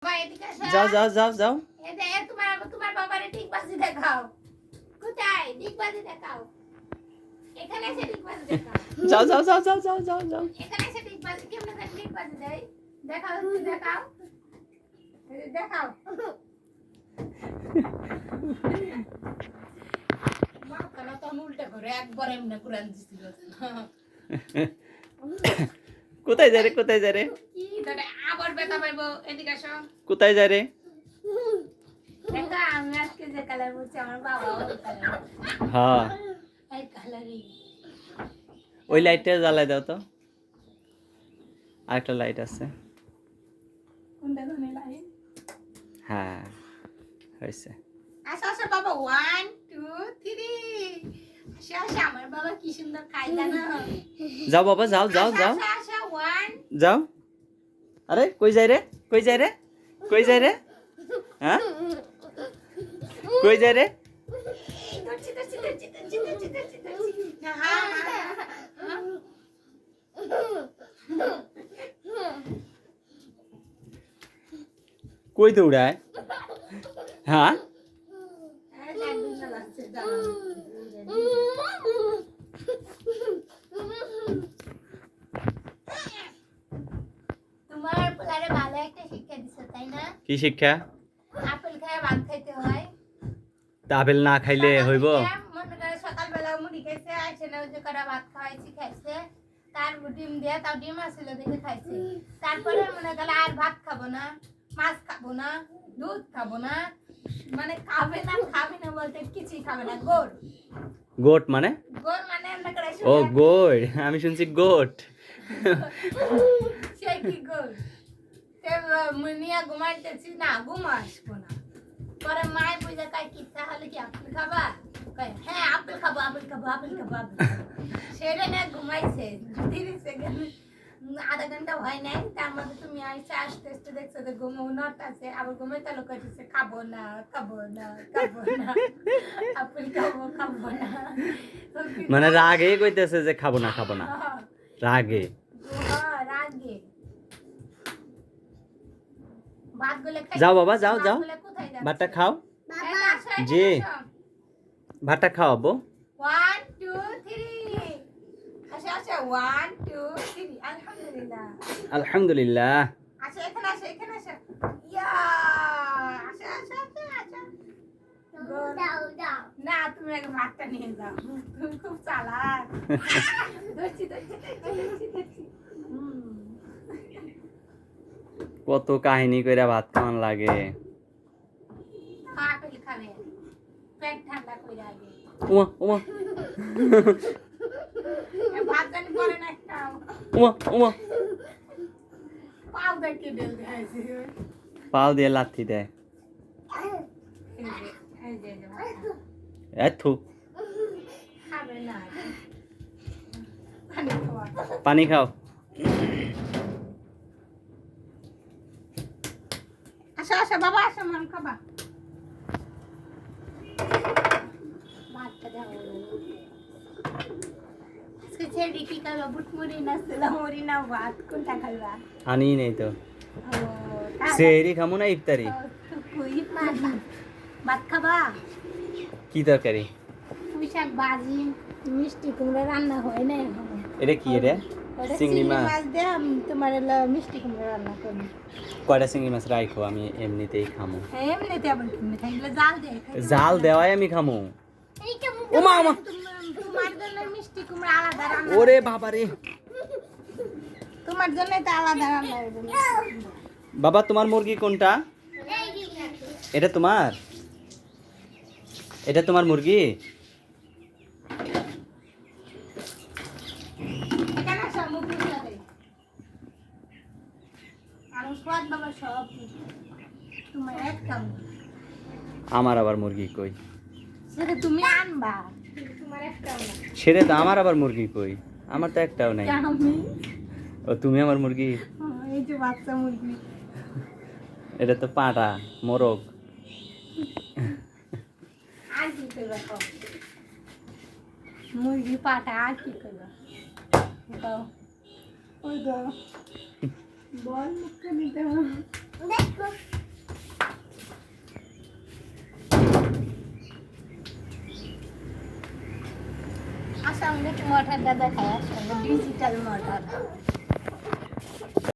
যাও যাও যাও যাও তোমার বাবারে ডিগবাজি দেখাও। কোথায় ডিগবাজি দেখাও? এখানে এসে ডিগবাজি দেখাও। যাও যাও যাও যাও যাও যাও যাও এখানে এসে ডিগবাজি কেমনে করে ডিগবাজি দেয়? দেখাও দেখাও। দেখাও। মা কানা তো উল্টা করে একবার এমনি কুরআন দিছিল। কোথায় যায় রে কোথায় যায় রে কি ধরে আবার বেটা পাইবো এদিকে আসো। কোথায় যায় রে দেখা আমি আজকে যে কালার বলছি আমার বাবাও ওই কালার। হ্যাঁ এই কালারই। ওই লাইটটা জ্বালাই দাও তো আরেকটা লাইট আছে কোনটা কোন লাইট? হ্যাঁ হয়েছে আসো আসো বাবা 1 2 3 আসো আসো আমার বাবা কি সুন্দর খায় জানো? যাও বাবা যাও যাও যাও আসো আসো 1 যাও আরে কই যায় রে কই যায় রে কই যায় রে হ্যাঁ কই যায় রে ধরছি ধরছি ধরছি ধরছি ধরছি ধরছি ধরছি হ্যাঁ হ্যাঁ কই দৌড়ায় হ্যাঁ তোমার পোলারে ভালো একটা শিক্ষা দিছো তাই না? কি শিক্ষা আপেল খায় ভাত খাইতে হয়। তা আপেল না খাইলে হইব মনে করে সকালবেলা মুড়ি খাইছে আইছে না ওই যে কটা ভাত খাওয়াইছি খাইছে তার ডিম দিয়ে তাও ডিম আসছিল দেখে খাইছে তারপরে মনে করে আর ভাত খাবো না মাছ খাবো না দুধ খাবো না মানে খাবে না বলতে কিছুই খাবে না গোড় গোট মানে গোড় মানে আমরা করে ও গোট আমি শুনছি গোট সে কি গোড় সে মুনিয়া ঘুমাইতেছি না ঘুমাসবো না পরে মায়ের বুঝে কাই কি তাহলে কি আপেল খাবা কয় হ্যাঁ আপেল খাবো আপেল খাবো আপেল খাবো আপেল খাবো সেটা না ঘুমাইছে 30 সেকেন্ড আধা ঘন্টা হয় নাই তার মধ্যে তুমি আইসা আসতে আসতে দেখছো যে ঘুমো নট আছে আবার ঘুমে তালো করতেছে খাবো না খাবো না খাবো না আপেল খাবো খাবো না মানে রাগে কইতেছে যে খাবো না রাগে রাগে ভাতগুলো খাই যাও বাবা যাও যাও ভাতগুলো কোথায় যাচ্ছে? ভাতটা খাও বাবা জি। ভাতটা খাও আব্বু 1 2 3 আচ্ছা আচ্ছা 1 2 3 আলহামদুলিল্লাহ আলহামদুলিল্লাহ আচ্ছা এখানে আসো ইয়া আচ্ছা আচ্ছা আচ্ছা আচ্ছা দাও দাও না তুমি আগে ভাতটা নিয়ে যাও তুমি খুব চালাক ধরছি কত কাহিনী কইরা ভাত খাওয়ান লাগে আপেল খাবে পেট ঠান্ডা কইরা আগে ওমা ওমা ভাত জানি পরে না খাও ওমা ওমা পাও দেখে ডেল দেখাইছি পাও দিয়ে লাথি দেয় এই যে এথু খাবে না পানি খাও আসো আসো বাবা আসো মান খাবা ভাতটা দাও আজকে ছেড়ে কি খাবা বুটমুড়ি না সেলামুড়ি না ভাত কোনটা খাইবা আনি নেই তো ও তাহলে সেহরি খামু না ইফতারি কই ভাত খাবা কি তরকারি পুঁই শাক ভাজি মিষ্টি কুমড়া রান্না হয় না এখন এটা কি রে চিংড়ি মাছ দিয়ে তোমার মিষ্টি কুমড়া রান্না করবো কয়টা চিংড়ি মাছ রাখো আমি এমনিতেই খামু এমনিতে আবার কিনে থাকলে জাল দিয়ে জাল দেওয়াই আমি খামু ওমা ওমা তোমার জন্য মিষ্টি কুমড়া আলাদা রান্না ওরে বাবা রে তোমার জন্য তো আলাদা রান্না হবে বাবা তোমার মুরগি কোনটা এটা তোমার মুরগি এখানে সব মুখ মুখে আর স্বাদ বাবা সব তোমার এক কাম আমার আবার মুরগি কই সেটা তুমি আনবা তোমার এক কাম সেটা তো আমার আবার মুরগি কই আমার তো একটাও নাই আমি ও তুমি আমার মুরগি এই যে বাচ্চা মুরগি এটা তো পাটা মোরগ আর কি করবা কম মুরগি পাটা আর কি করবা দাও ওই দাও বল মুখে নিতে আসলে কি মটরটা দেখায় আসলে ডিজিটাল মটর